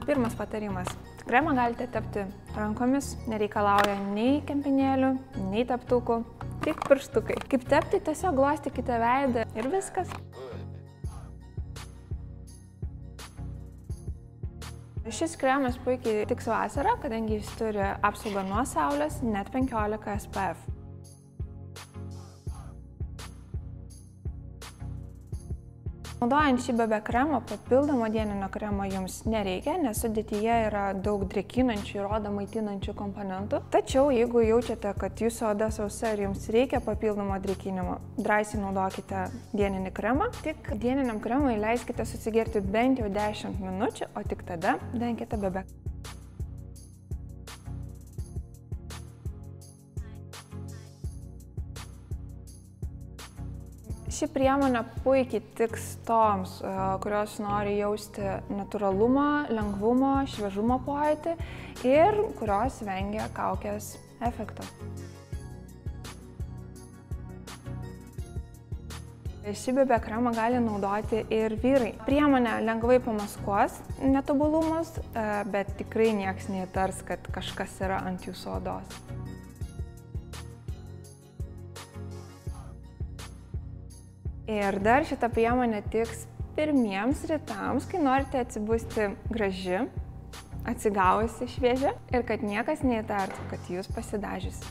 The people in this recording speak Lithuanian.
Pirmas patarimas. Kremą galite tepti rankomis, nereikalauja nei kempinėlių, nei teptukų, tik pirštukai. Kaip tepti, tiesiog glostykite veidą ir viskas. Šis kremas puikiai tiks vasarą, kadangi jis turi apsaugą nuo saulės, net 15 SPF. Naudojant šį BB kremą, papildomo dieninio kremo jums nereikia, nes sudėtyje yra daug drėkinančių ir odą maitinančių komponentų. Tačiau, jeigu jaučiate, kad jūsų oda sausa ir jums reikia papildomo drėkinimo, drąsiai naudokite dieninį kremą. Tik dieniniam kremui leiskite susigerti bent jau 10 minučių, o tik tada denkite BB. Ši priemonė puikiai tiks toms, kurios nori jausti natūralumą, lengvumo, šviežumo pojūtį ir kurios vengia kaukės efekto. Šį BB kremą gali naudoti ir vyrai. Priemonė lengvai pamaskuos netobulumus, bet tikrai nieks neįtars, kad kažkas yra ant jūsų odos. Ir dar šita priemonė tiks pirmiems rytams, kai norite atsibusti graži, atsigavusi šviežia ir kad niekas neįtartų, kad jūs pasidažiusi.